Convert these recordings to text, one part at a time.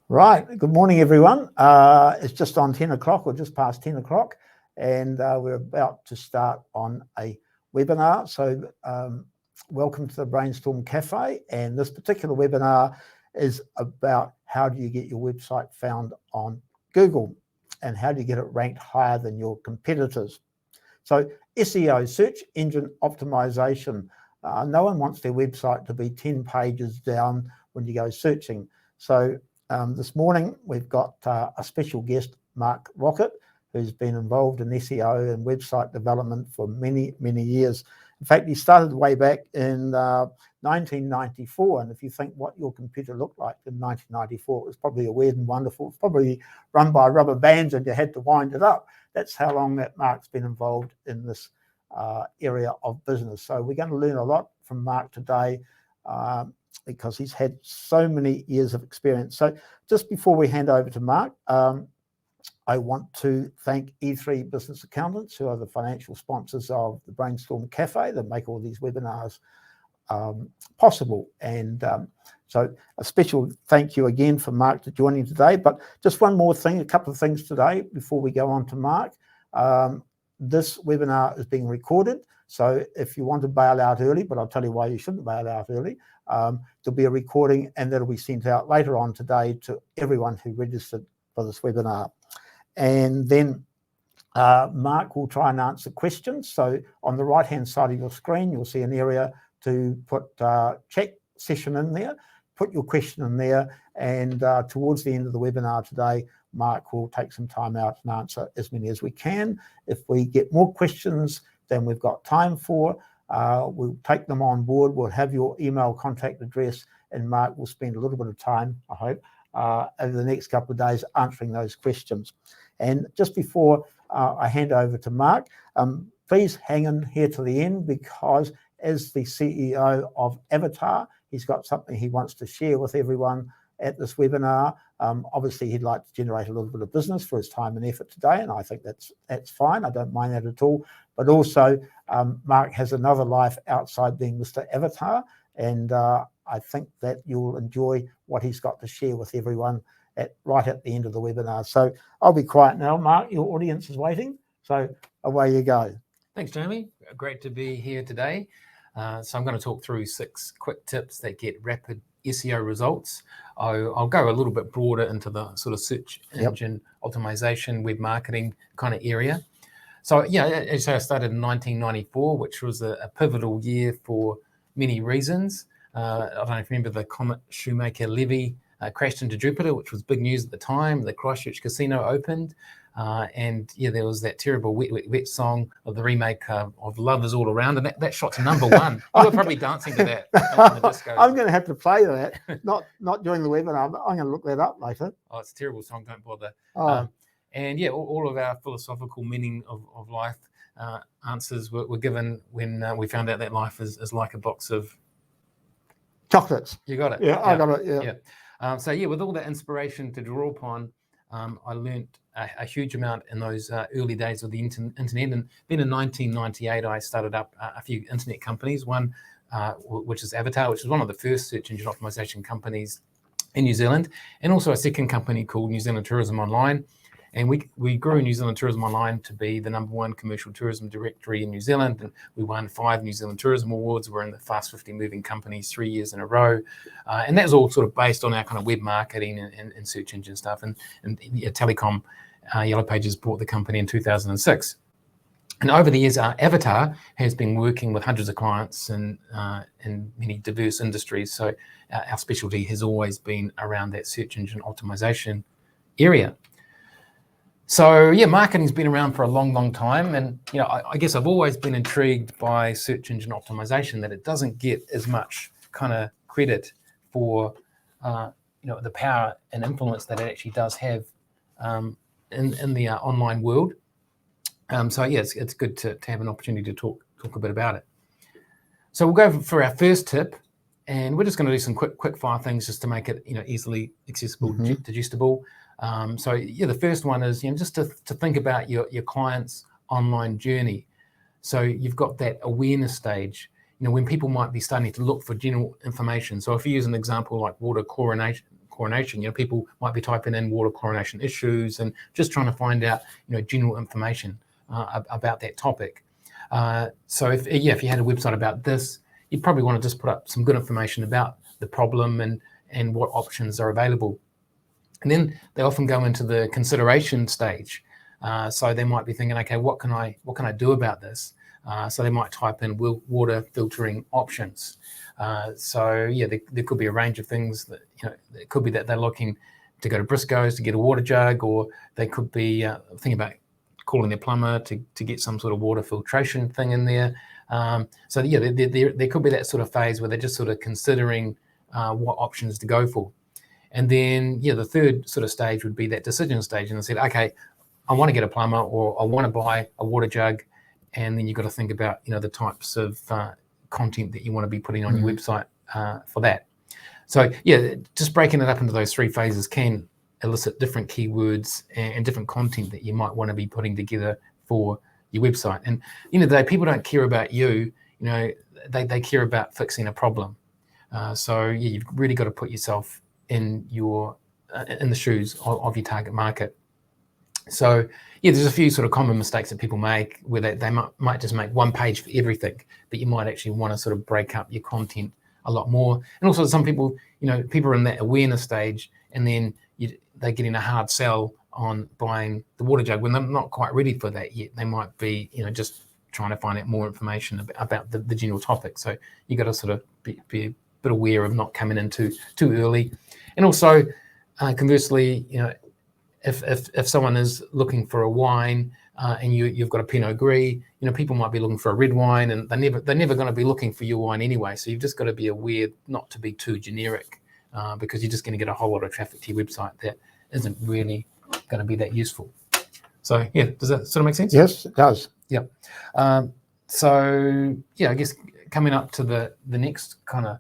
Right, good morning everyone. It's just on 10 o'clock or just past 10 o'clock and we're about to start on a webinar. So welcome to the Brainstorm Cafe, and this particular webinar is about how do you get your website found on Google and how do you get it ranked higher than your competitors. So SEO, search engine optimization. No one wants their website to be 10 pages down when you go searching. So this morning, we've got a special guest, Mark Rocket, who's been involved in SEO and website development for many, many years. In fact, he started way back in 1994. And if you think what your computer looked like in 1994, it was probably a weird and wonderful. It's probably run by rubber bands and you had to wind it up. That's how long that Mark's been involved in this area of business. So we're going to learn a lot from Mark today, because he's had so many years of experience. So just before we hand over to Mark, I want to thank E3 Business Accountants, who are the financial sponsors of the Brainstorm Cafe that make all these webinars possible. And so a special thank you again for Mark for joining today. But just one more thing, a couple of things today before we go on to Mark. This webinar is being recorded. So if you want to bail out early, but I'll tell you why you shouldn't bail out early, there'll be a recording and that'll be sent out later on today to everyone who registered for this webinar. And then Mark will try and answer questions. So on the right-hand side of your screen, you'll see an area to put chat session in there. Put your question in there, and towards the end of the webinar today, Mark will take some time out and answer as many as we can. If we get more questions than we've got time for, we'll take them on board. We'll have your email contact address, and Mark will spend a little bit of time, I hope, over the next couple of days answering those questions. And just before I hand over to Mark, please hang in here to the end, because as the CEO of Avatar, he's got something he wants to share with everyone at this webinar. Obviously, he'd like to generate a little bit of business for his time and effort today, and I think that's fine. I don't mind that at all. But also, Mark has another life outside being Mr. Avatar, and I think that you'll enjoy what he's got to share with everyone right at the end of the webinar. So I'll be quiet now. Mark, your audience is waiting, so away you go. Thanks, Jeremy. Great to be here today. So I'm going to talk through 6 quick tips that get rapid SEO results. I'll go a little bit broader into the sort of search engine optimization, web marketing kind of area. So yeah, as I started in 1994, which was a pivotal year for many reasons. I don't know if you remember the Comet Shoemaker Levy crashed into Jupiter, which was big news at the time. The Christchurch Casino opened. And yeah, there was that terrible Wet, Wet, Wet song of the remake of Love Is All Around, and that shot to #1. You were probably dancing to that in the disco. I'm going to have to play that, not during the webinar, but I'm going to look that up later. Oh, it's a terrible song, don't bother. Oh. And yeah, all of our philosophical meaning of life answers were given when we found out that life is like a box of chocolates. You got it. Yeah, I got it, yeah. So yeah, with all that inspiration to draw upon, I learnt a huge amount in those early days of the internet. And then in 1998, I started up a few internet companies, one which is Avatar, which is one of the first search engine optimization companies in New Zealand, and also a second company called New Zealand Tourism Online. And we grew New Zealand Tourism Online to be the #1 commercial tourism directory in New Zealand. And we won 5 New Zealand Tourism Awards. We're in the Fast 50 moving companies 3 years in a row. And that was all sort of based on our kind of web marketing and search engine stuff. And Telecom Yellow Pages bought the company in 2006. And over the years, Avatar has been working with hundreds of clients in many diverse industries. So our specialty has always been around that search engine optimization area. So yeah, marketing's been around for a long, long time. And you know, I guess I've always been intrigued by search engine optimization, that it doesn't get as much kind of credit for the power and influence that it actually does have in the online world. So yeah, it's good to have an opportunity to talk a bit about it. So we'll go for our first tip, and we're just going to do some quick fire things just to make it easily accessible, digestible. So yeah, the first one is just to think about your client's online journey. So you've got that awareness stage, when people might be starting to look for general information. So if you use an example like water chlorination. People might be typing in water chlorination issues and just trying to find out, general information about that topic. So if you had a website about this, you'd probably want to just put up some good information about the problem and what options are available. And then they often go into the consideration stage. So they might be thinking, okay, what can I do about this? So they might type in water filtering options. There could be a range of things that, it could be that they're looking to go to Briscoe's to get a water jug, or they could be thinking about calling their plumber to get some sort of water filtration thing in there. There could be that sort of phase where they're just sort of considering what options to go for. And then, the third sort of stage would be that decision stage. And they said, okay, I want to get a plumber, or I want to buy a water jug. And then you've got to think about, the types of content that you want to be putting on your website for that. So, just breaking it up into those three phases can elicit different keywords and different content that you might want to be putting together for your website. And, the day, people don't care about you, they care about fixing a problem. You've really got to put yourself in the shoes of your target market. So there's a few sort of common mistakes that people make where they might just make one page for everything, but you might actually want to sort of break up your content a lot more. And also some people, people are in that awareness stage, and then they're getting a hard sell on buying the water jug when they're not quite ready for that yet. They might be, just trying to find out more information about the general topic. So you got to sort of be a bit aware of not coming in too early. And also, conversely, if someone is looking for a wine and you've got a Pinot Gris, people might be looking for a red wine, and they're never going to be looking for your wine anyway. So you've just got to be aware not to be too generic, because you're just going to get a whole lot of traffic to your website that isn't really going to be that useful. So does that sort of make sense? Yes, it does. Yep. I guess coming up to the next kind of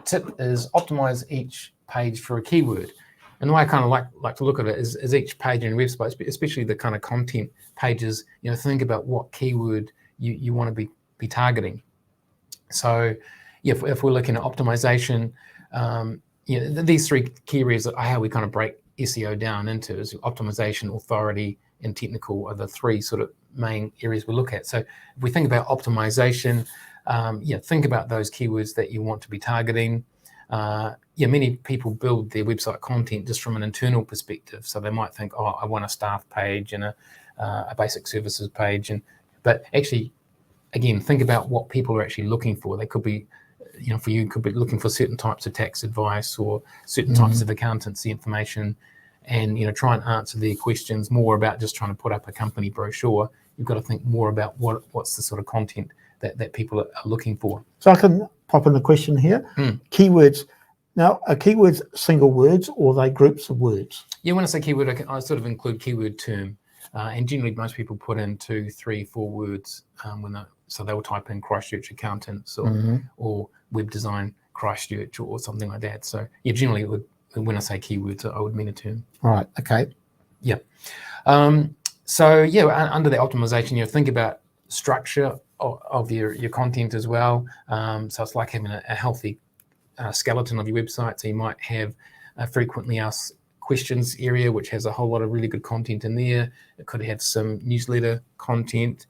tip is optimize each page for a keyword. And the way I kind of like to look at it is each page in your website, especially the kind of content pages, think about what keyword you want to be targeting. So if we're looking at optimization, these three key areas are how we kind of break SEO down into, is optimization, authority, and technical are the three sort of main areas we look at. So if we think about optimization, think about those keywords that you want to be targeting. Many people build their website content just from an internal perspective. So they might think, I want a staff page and a basic services page. But actually, again, think about what people are actually looking for. They could be, for you, could be looking for certain types of tax advice or certain types of accountancy information, and, try and answer their questions more about just trying to put up a company brochure. You've got to think more about what's the sort of content that people are looking for. So I can pop in a question here. Keywords. Now, are keywords single words, or are they groups of words? When I say keyword, I sort of include keyword term. And generally, most people put in 2, 3, 4 words so they will type in Christchurch accountants or web design Christchurch or something like that. So generally, when I say keywords, I would mean a term. Right. Okay. Yeah. Under the optimization, think about structure of your content as well. So it's like having a healthy skeleton of your website. So you might have a frequently asked questions area, which has a whole lot of really good content in there. It could have some newsletter content,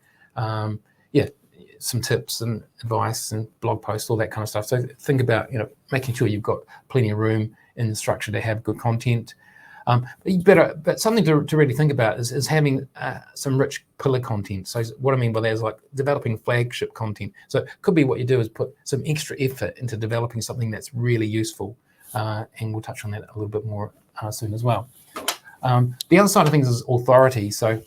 some tips and advice and blog posts, all that kind of stuff. So think about, making sure you've got plenty of room in the structure to have good content. But something to really think about is having some rich pillar content. So what I mean by that is like developing flagship content. So it could be what you do is put some extra effort into developing something that's really useful. And we'll touch on that a little bit more soon as well. The other side of things is authority. So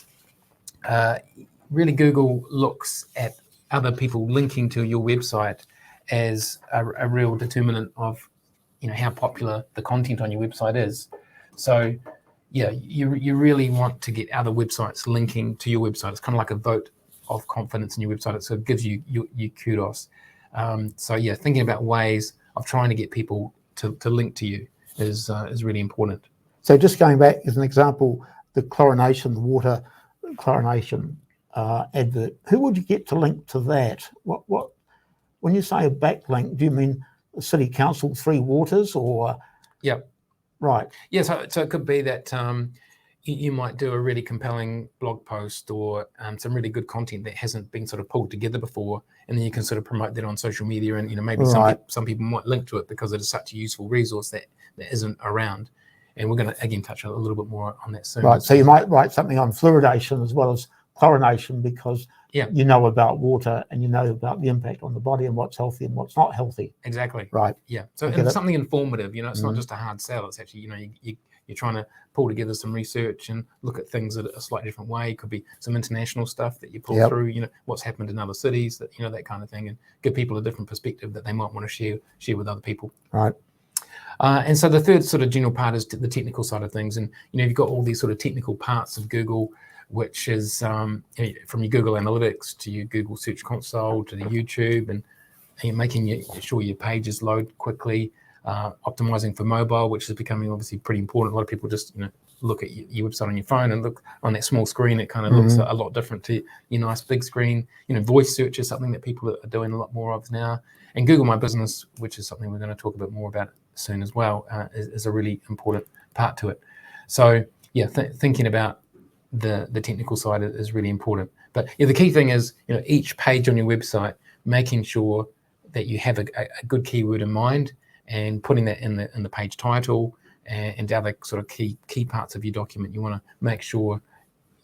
really Google looks at other people linking to your website as a real determinant of how popular the content on your website is. So you really want to get other websites linking to your website. It's kind of like a vote of confidence in your website. So it gives you kudos. Thinking about ways of trying to get people to link to you is really important. So just going back as an example, the water chlorination advert, who would you get to link to that? What when you say a backlink, do you mean the City Council 3 Waters or? Yeah. Right. Yeah, so it could be that you might do a really compelling blog post or some really good content that hasn't been sort of pulled together before, and then you can sort of promote that on social media, and maybe some people might link to it because it is such a useful resource that isn't around. And we're going to again touch a little bit more on that soon. Right. So you might write something on fluoridation as well as chlorination, because you know about water and you know about the impact on the body and what's healthy and what's not healthy. Exactly. Right. Yeah. So it's something informative. It's not just a hard sell. It's actually you're trying to pull together some research and look at things in a slightly different way. It could be some international stuff that you pull through. What's happened in other cities, that that kind of thing, and give people a different perspective that they might want to share with other people. Right. And so the third sort of general part is the technical side of things. And, you've got all these sort of technical parts of Google, which is from your Google Analytics to your Google Search Console to the YouTube, and you're making sure your pages load quickly, optimizing for mobile, which is becoming obviously pretty important. A lot of people just, look at your website on your phone and look on that small screen. It kind of looks a lot different to your nice big screen. Voice search is something that people are doing a lot more of now. And Google My Business, which is something we're going to talk a bit more about soon as well, is a really important part to it. So yeah, thinking about the technical side is really important. But the key thing is, each page on your website, making sure that you have a good keyword in mind and putting that in the page title and the other sort of key parts of your document. You want to make sure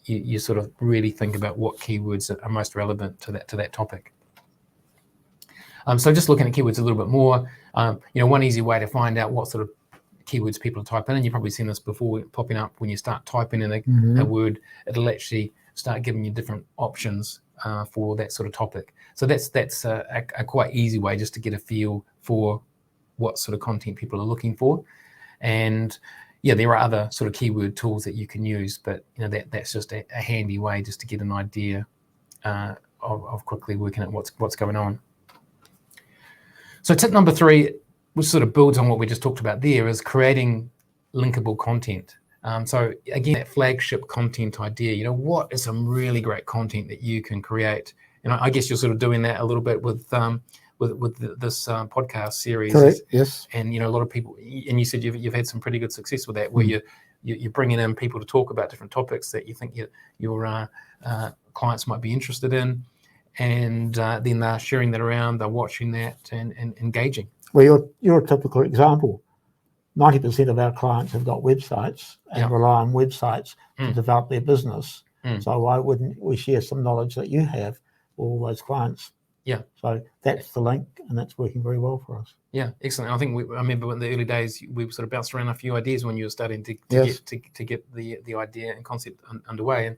you sort of really think about what keywords are most relevant to that topic. So just looking at keywords a little bit more, one easy way to find out what sort of keywords people type in, and you've probably seen this before popping up when you start typing in a word, it'll actually start giving you different options for that sort of topic. So that's a quite easy way just to get a feel for what sort of content people are looking for. And there are other sort of keyword tools that you can use, but that's just a handy way just to get an idea of quickly working at what's going on. So tip number 3, which sort of builds on what we just talked about there, is creating linkable content. So again, that flagship content idea, what is some really great content that you can create? And I guess you're sort of doing that a little bit with this podcast series. Correct. Yes. And a lot of people, and you said you've had some pretty good success with that, where you're bringing in people to talk about different topics that you think your clients might be interested in, and then they're sharing that around, they're watching that and engaging. Well, you're a typical example. 90% of our clients have got websites and rely on websites to develop their business. So why wouldn't we share some knowledge that you have for all those clients? Yeah. So that's the link, and that's working very well for us. Yeah, excellent. I think I remember in the early days we sort of bounced around a few ideas when you were starting to get the idea and concept underway.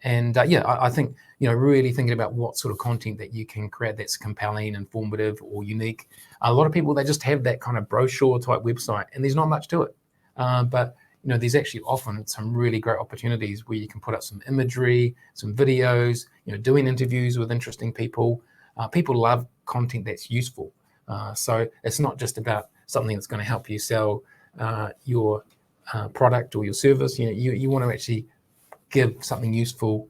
And I think, really thinking about what sort of content that you can create that's compelling, informative, or unique. A lot of people, they just have that kind of brochure type website, and there's not much to it. But there's actually often some really great opportunities where you can put up some imagery, some videos, doing interviews with interesting people. People love content that's useful. So it's not just about something that's going to help you sell your product or your service. You want to actually give something useful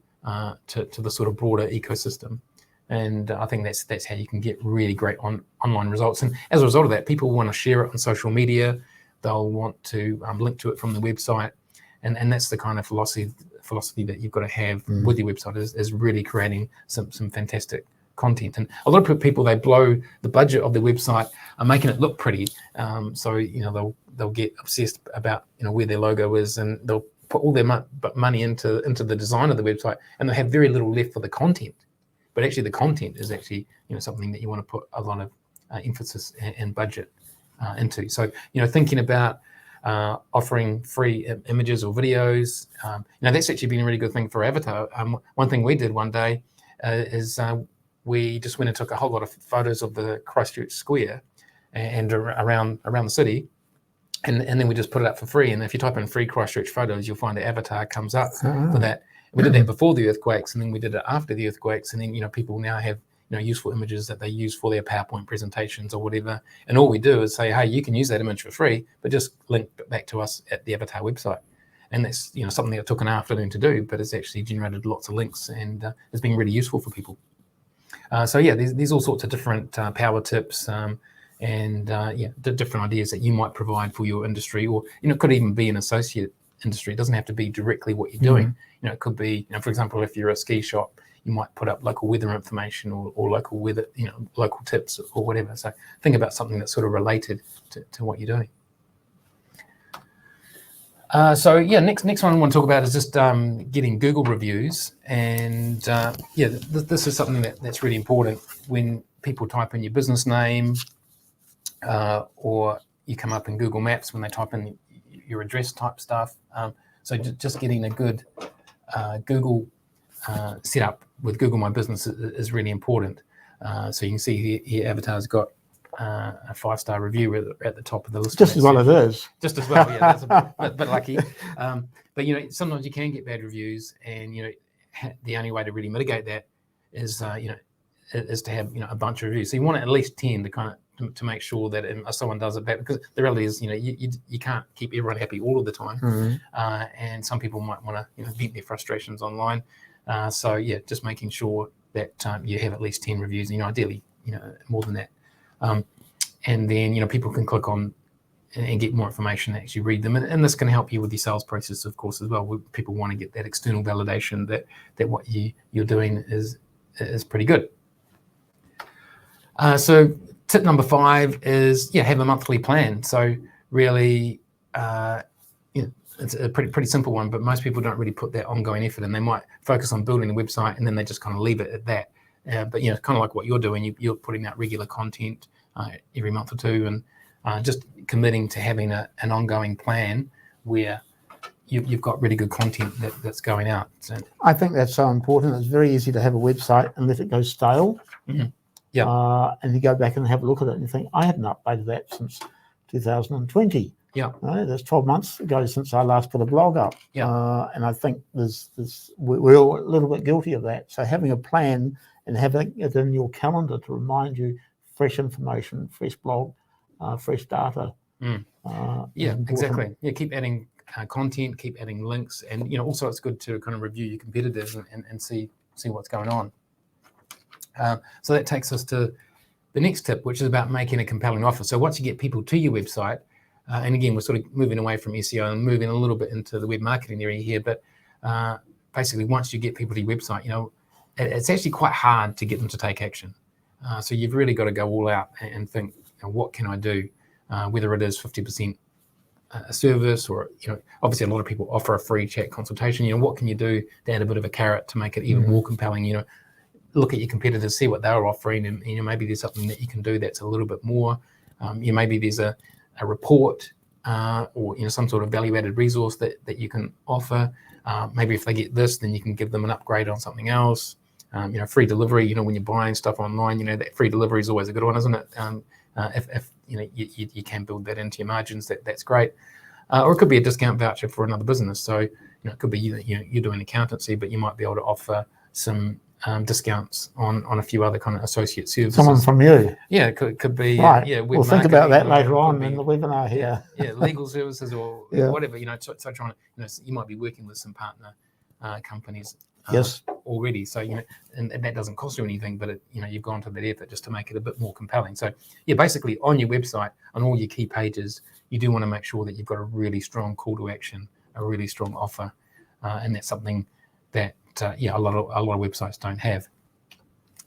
to the sort of broader ecosystem. And I think that's how you can get really great online results. And as a result of that, people want to share it on social media. They'll want to link to it from the website. And that's the kind of philosophy that you've got to have with your website, is really creating some fantastic content. And a lot of people, they blow the budget of their website and making it look pretty. So they'll get obsessed about where their logo is, and they'll put all their money into the design of the website, and they have very little left for the content. But actually, the content is actually something that you want to put a lot of emphasis and budget into. So thinking about offering free images or videos, that's actually been a really good thing for Avatar. One thing we did one day is we just went and took a whole lot of photos of the Christchurch Square and around the city. And then we just put it up for free. And if you type in free Christchurch photos, you'll find the Avatar comes up for that. We did that before the earthquakes, and then we did it after the earthquakes. And then, people now have, useful images that they use for their PowerPoint presentations or whatever. And all we do is say, hey, you can use that image for free, but just link back to us at the Avatar website. And that's, something that took an afternoon to do, but it's actually generated lots of links, and it's been really useful for people. So yeah, there's all sorts of different power tips. and the different ideas that you might provide for your industry, or it could even be an associate industry. It doesn't have to be directly what you're doing. It could be, for example, if you're a ski shop, you might put up local weather information or local weather, local tips or whatever. So think about something that's sort of related to what you're doing. Next one I want to talk about is just getting Google reviews, and this is something that's really important when people type in your business name, or you come up in Google Maps when they type in your address type stuff. So just getting a good Google setup with Google My Business is really important. So you can see here Avatar's got a 5-star review at the top of the list. Just as well it is. Just as well, yeah. That's a bit lucky. But sometimes you can get bad reviews, and the only way to really mitigate that is is to have a bunch of reviews. So you want at least 10 to kind of to make sure that if someone does it back, because the reality is you can't keep everyone happy all of the time, and some people might want to vent their frustrations online. So just making sure that you have at least 10 reviews, ideally more than that, and then people can click on and get more information and actually read them, and this can help you with your sales process, of course, as well, where people want to get that external validation that what you're doing is pretty good. So tip number 5 is have a monthly plan. So really it's a pretty simple one, but most people don't really put that ongoing effort, and they might focus on building the website and then they just kind of leave it at that. But kind of like what you're doing, you're putting out regular content every month or two, and just committing to having an ongoing plan where you've got really good content that's going out. So I think that's so important. It's very easy to have a website and let it go stale. And you go back and have a look at it and you think, I haven't updated that since 2020. That's 12 months ago since I last put a blog up. And I think we're all a little bit guilty of that. So having a plan and having it in your calendar to remind you fresh information, fresh blog, fresh data. Exactly. Keep adding content, keep adding links, and also it's good to kind of review your competitors and see what's going on. So that takes us to the next tip, which is about making a compelling offer. So once you get people to your website, and again, we're sort of moving away from SEO and moving a little bit into the web marketing area here, but basically once you get people to your website, it's actually quite hard to get them to take action. So you've really got to go all out and think, what can I do? Whether it is 50% a service, or obviously a lot of people offer a free chat consultation. What can you do to add a bit of a carrot to make it even more compelling? Look at your competitors, see what they're offering, and maybe there's something that you can do that's a little bit more. Maybe there's a report or some sort of value-added resource that you can offer. Maybe if they get this, then you can give them an upgrade on something else. Free delivery. When you're buying stuff online, that free delivery is always a good one, isn't it? If you can build that into your margins, that's great. Or it could be a discount voucher for another business. So it could be you're doing accountancy, but you might be able to offer some discounts on a few other kind of associate services. Someone from you. Yeah, it could be. Right. We'll think about that later on in the webinar here. Legal services or whatever. So trying to, you might be working with some partner companies. Already. So and that doesn't cost you anything, but you've gone to that effort just to make it a bit more compelling. So basically on your website, on all your key pages, you do want to make sure that you've got a really strong call to action, a really strong offer, and that's something that a lot of websites don't have.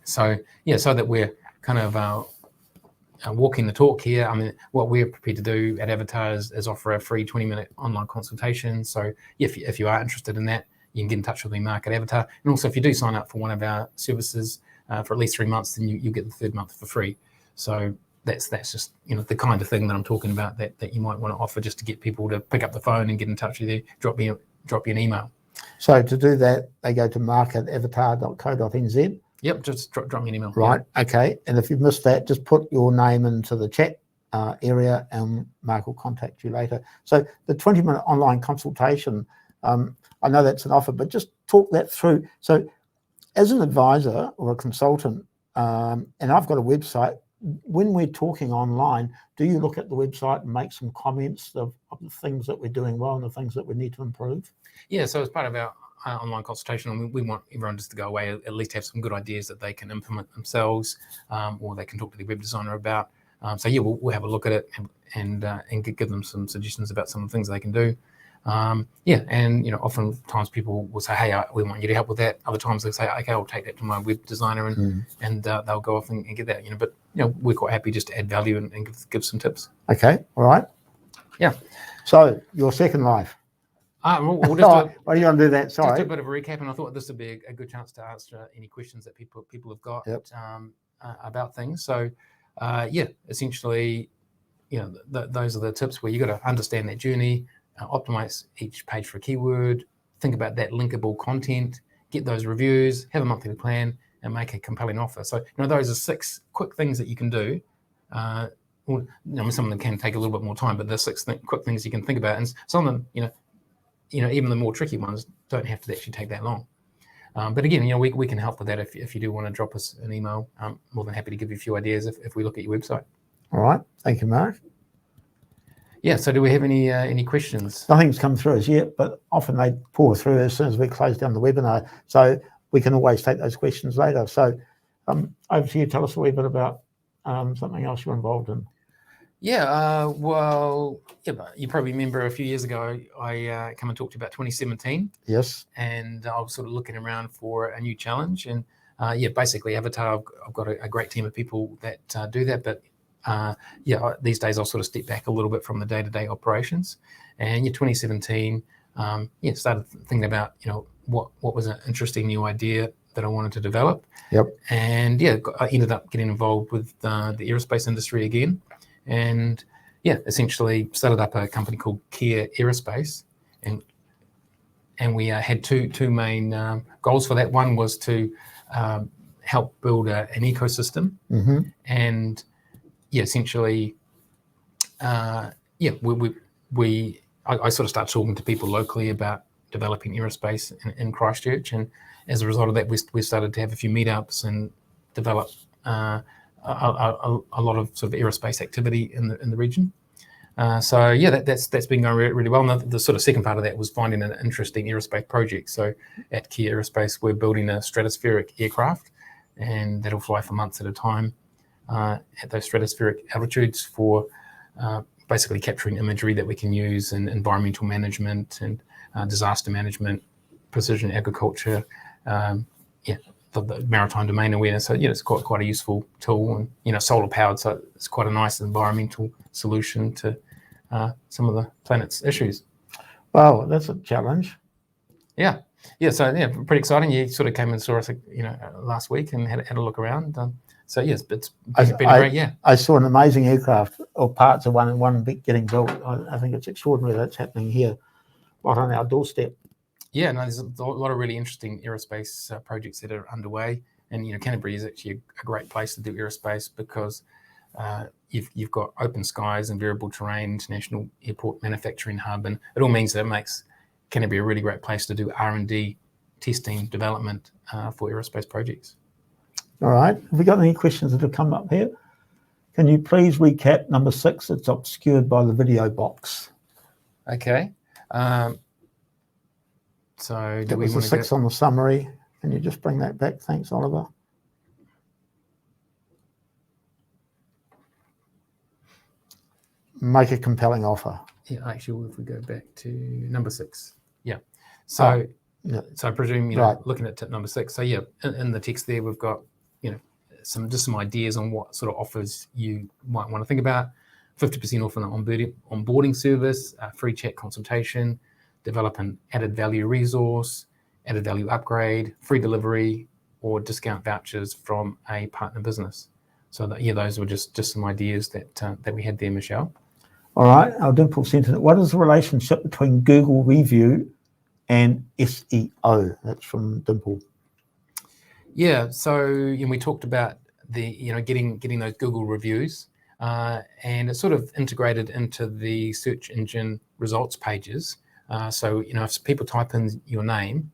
So so that we're kind of walking the talk here. I mean, what we're prepared to do at Avatar is offer a free 20-minute online consultation. So if you are interested in that, you can get in touch with me, Mark at Avatar. And also, if you do sign up for one of our services for at least 3 months, then you get the 3rd month for free. So that's just the kind of thing that I'm talking about that you might want to offer, just to get people to pick up the phone and get in touch with you. Drop you an email. So to do that, they go to mark@avatar.co.nz. Yep, just drop me an email. Right. Okay. And if you've missed that, just put your name into the chat area, and Mark will contact you later. So the 20-minute online consultation. I know that's an offer, but just talk that through. So as an advisor or a consultant, and I've got a website, when we're talking online, do you look at the website and make some comments of the things that we're doing well and the things that we need to improve? Yeah, so as part of our online consultation, we want everyone just to go away, at least have some good ideas that they can implement themselves, or they can talk to their web designer about. So yeah, we'll have a look at it and give them some suggestions about some of the things they can do. Yeah, and oftentimes people will say, hey, we want you to help with that. Other times they say, okay, I'll take that to my web designer and they'll go off and get that. But we're quite happy just to add value and give some tips. Okay, all right. Yeah. So your second life. We'll just are you going to do that? Sorry. Just a bit of a recap, and I thought this would be a good chance to answer any questions that people have got about things. So, yeah, essentially, those are the tips where you got to understand that journey, optimize each page for a keyword, think about that linkable content, get those reviews, have a monthly plan, and make a compelling offer. So, those are 6 quick things that you can do. Some of them can take a little bit more time, but there's 6 quick things you can think about, and some of them, even the more tricky ones don't have to actually take that long. But again, we can help with that if you do want to drop us an email. I'm more than happy to give you a few ideas if we look at your website. All right. Thank you, Mark. Yeah. So do we have any questions? Nothing's come through as yet, but often they pour through as soon as we close down the webinar. So we can always take those questions later. So over to you. Tell us a wee bit about something else you're involved in. Yeah, you probably remember a few years ago, I come and talked to you about 2017. Yes. And I was sort of looking around for a new challenge. And basically Avatar, I've got a great team of people that do that. But these days I'll sort of step back a little bit from the day-to-day operations. And 2017, started thinking about, what was an interesting new idea that I wanted to develop. Yep. And I ended up getting involved with the aerospace industry again. And essentially started up a company called Kia Aerospace, and we had two main goals for that. One was to help build an ecosystem, and essentially, I sort of started talking to people locally about developing aerospace in Christchurch, and as a result of that, we started to have a few meetups and develop a lot of sort of aerospace activity in the region. That's been going really well. And the sort of second part of that was finding an interesting aerospace project. So at Kia Aerospace, we're building a stratospheric aircraft, and that'll fly for months at a time at those stratospheric altitudes for basically capturing imagery that we can use in environmental management and disaster management, precision agriculture, the maritime domain awareness. So it's quite a useful tool, and solar powered, so it's quite a nice environmental solution to some of the planet's issues. Wow, that's a challenge. So pretty exciting. You sort of came and saw us last week and had a look around. It's been great. Yeah, I saw an amazing aircraft, or parts of one getting built. I think it's extraordinary that's happening here right on our doorstep. Yeah, no, there's a lot of really interesting aerospace projects that are underway, and Canterbury is actually a great place to do aerospace because you've got open skies and variable terrain, international airport manufacturing hub, and it all means that it makes Canterbury a really great place to do R&D, testing, development for aerospace projects. All right, have we got any questions that have come up here? Can you please recap number 6? It's obscured by the video box. Okay. So do we want to 6 on the summary? Can you just bring that back? Thanks, Oliver. Make a compelling offer. Yeah, actually, if we go back to number 6. Yeah. So I presume looking at tip number 6. So in the text there, we've got some ideas on what sort of offers you might want to think about. 50% off on the onboarding service, free chat consultation, develop an added value resource, added value upgrade, free delivery, or discount vouchers from a partner business. So those were just some ideas that we had there, Michelle. All right, our Dimple sent it. What is the relationship between Google review and SEO? That's from Dimple. Yeah, so we talked about the getting those Google reviews, and it's sort of integrated into the search engine results pages. So if people type in your name,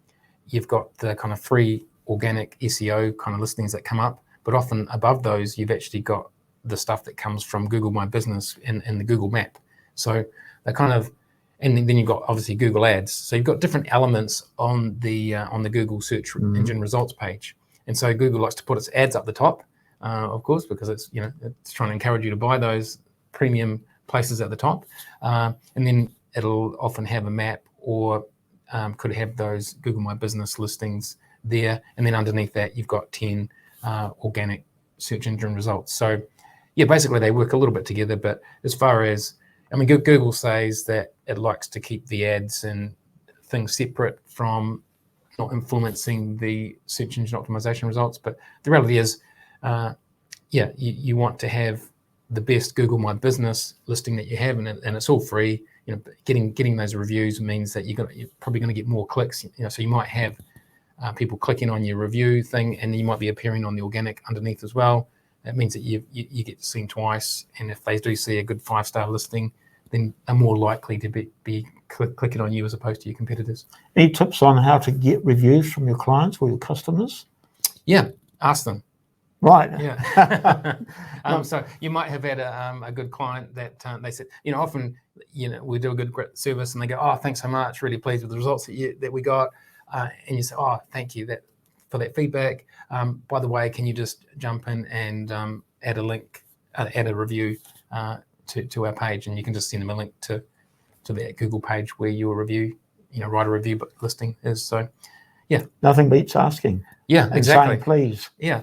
you've got the kind of free organic SEO kind of listings that come up, but often above those you've actually got the stuff that comes from Google My Business in the Google map. So they kind of, and then you've got obviously Google Ads. So you've got different elements on the Google search engine results page. And so Google likes to put its ads up the top, of course, because it's it's trying to encourage you to buy those premium places at the top, and then it'll often have a map or could have those Google My Business listings there, and then underneath that you've got 10 organic search engine results. So yeah, basically they work a little bit together, but as far as, I mean, Google says that it likes to keep the ads and things separate from not influencing the search engine optimization results, but the reality is, yeah, you want to have the best Google My Business listing that you have, and it's all free. Getting those reviews means that you're probably going to get more clicks. So you might have people clicking on your review thing, and you might be appearing on the organic underneath as well. That means that you get seen twice, and if they do see a good 5-star listing, then they're more likely to be clicking on you as opposed to your competitors. Any tips on how to get reviews from your clients or your customers? Yeah, ask them. Right. Yeah. So you might have had a good client that they said, often, we do a good service and they go, oh, thanks so much, really pleased with the results that we got. And you say, oh, thank you for that feedback. By the way, can you just jump in and add a link, add a review to our page, and you can just send them a link to that Google page where your review, write a review listing is. So, yeah. Nothing beats asking. Yeah, exactly. Saying please. Yeah.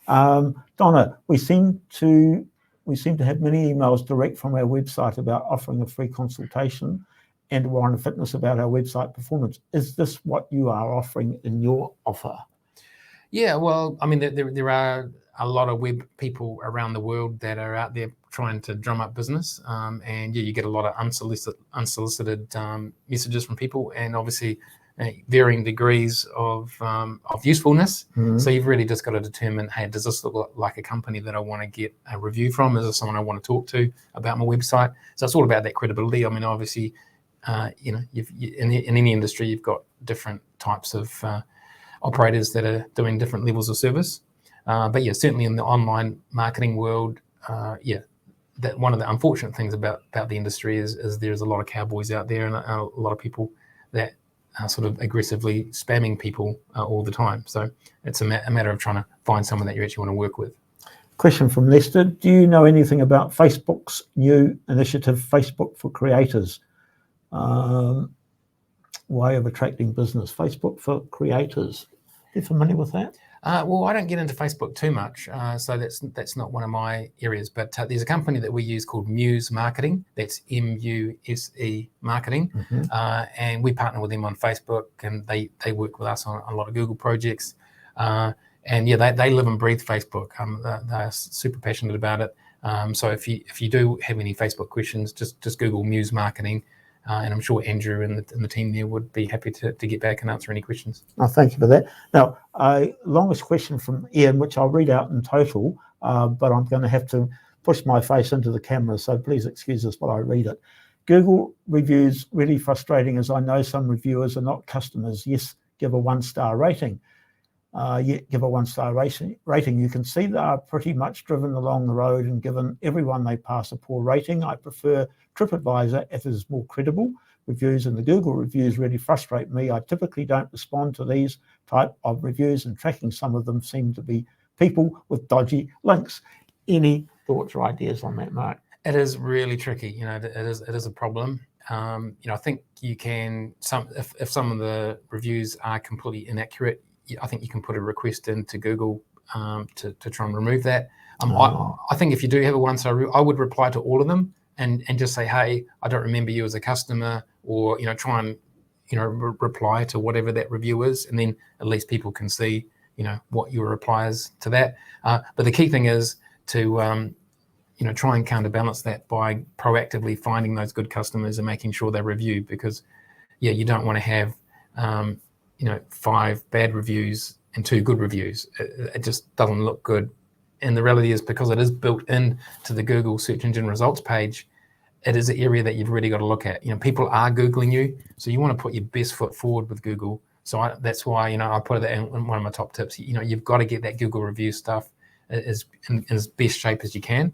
Donna, we seem to have many emails direct from our website about offering a free consultation and Warren Fitness about our website performance. Is this what you are offering in your offer? Yeah, well, I mean, there are a lot of web people around the world that are out there trying to drum up business, and yeah, you get a lot of unsolicited messages from people, and obviously varying degrees of usefulness. Mm-hmm. So you've really just got to determine, hey, does this look like a company that I want to get a review from? Is this someone I want to talk to about my website? So it's all about that credibility. I mean, obviously, in any industry, you've got different types of operators that are doing different levels of service. But yeah, certainly in the online marketing world, that one of the unfortunate things about the industry is there's a lot of cowboys out there and a lot of people that are sort of aggressively spamming people all the time. So it's a matter of trying to find someone that you actually want to work with. Question from Lester. Do you know anything about Facebook's new initiative, Facebook for Creators? Way of attracting business. Facebook for Creators. Are you familiar with that? Well, I don't get into Facebook too much, so that's not one of my areas. But there's a company that we use called Muse Marketing. That's MUSE Marketing, mm-hmm. And we partner with them on Facebook, and they work with us on a lot of Google projects. And yeah, they live and breathe Facebook. They're super passionate about it. So if you do have any Facebook questions, just Google Muse Marketing. And I'm sure Andrew and the team there would be happy to get back and answer any questions. Oh, thank you for that. Now, longest question from Ian, which I'll read out in total, but I'm going to have to push my face into the camera, so please excuse us while I read it. Google reviews really frustrating, as I know some reviewers are not customers. Yes, give a 1-star rating. Give a 1-star rating. You can see they are pretty much driven along the road and given everyone they pass a poor rating. I prefer TripAdvisor. It is more credible. Reviews and the Google reviews really frustrate me. I typically don't respond to these type of reviews, and tracking some of them seem to be people with dodgy links. Any thoughts or ideas on that, Mark? It is really tricky. It is a problem. I think you can if some of the reviews are completely inaccurate, I think you can put a request into Google to try and remove that. I think if you do have a 1-star review, I would reply to all of them and just say, hey, I don't remember you as a customer, or try and reply to whatever that review is, and then at least people can see what your reply is to that. But the key thing is to try and counterbalance that by proactively finding those good customers and making sure they review, because you don't want to have 5 bad reviews and 2 good reviews. It just doesn't look good. And the reality is, because it is built in to the Google search engine results page, it is an area that you've really got to look at. People are Googling you, so you want to put your best foot forward with Google. So that's why, I put it in one of my top tips. You've got to get that Google review stuff in as best shape as you can.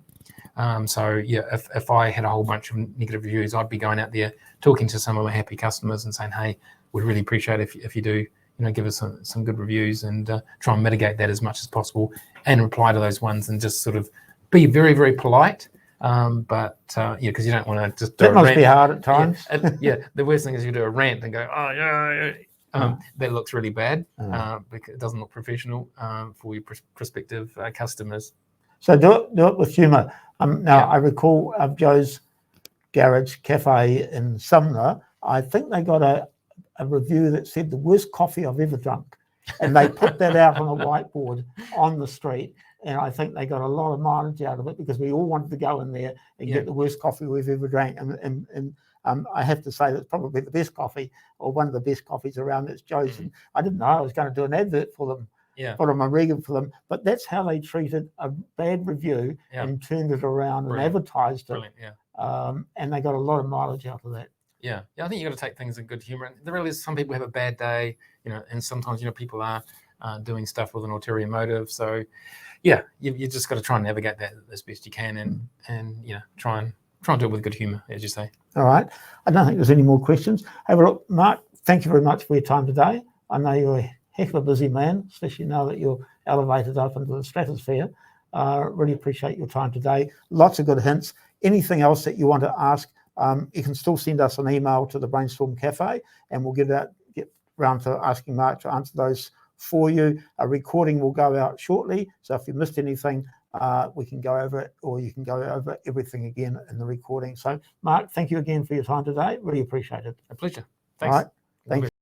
So yeah, if I had a whole bunch of negative reviews, I'd be going out there talking to some of my happy customers and saying, hey, we'd really appreciate if you do give us some good reviews, and try and mitigate that as much as possible, and reply to those ones, and just sort of be very, very polite. But because you don't want to just do that a must rant. be hard at times. Yeah, the worst thing is you do a rant and go, oh yeah, that looks really bad, because it doesn't look professional for your prospective customers. So do it with humour. Now I recall Joe's Garage Cafe in Sumner. I think they got a review that said the worst coffee I've ever drunk, and they put that out on a whiteboard on the street. And I think they got a lot of mileage out of it, because we all wanted to go in there and get the worst coffee we've ever drank. And I have to say that's probably the best coffee, or one of the best coffees around. That's Joe's. And I didn't know I was going to do an advert for them, put on a regan for them. But that's how they treated a bad review and turned it around and advertised it. And they got a lot of mileage out of that. Yeah, I think you got to take things in good humor. And there really is, some people have a bad day, and sometimes people are doing stuff with an ulterior motive. So yeah, you just got to try and navigate that as best you can, and try and do it with good humor, as you say. All right. I don't think there's any more questions. Hey, well, look, Mark, thank you very much for your time today. I know you're a heck of a busy man, especially now that you're elevated up into the stratosphere. Really appreciate your time today. Lots of good hints. Anything else that you want to ask, you can still send us an email to the Brainstorm Cafe, and we'll get around to asking Mark to answer those for you. A recording will go out shortly, so if you missed anything, we can go over it, or you can go over everything again in the recording. So Mark, thank you again for your time today. Really appreciate it. A pleasure. Thanks. All right. Thank you.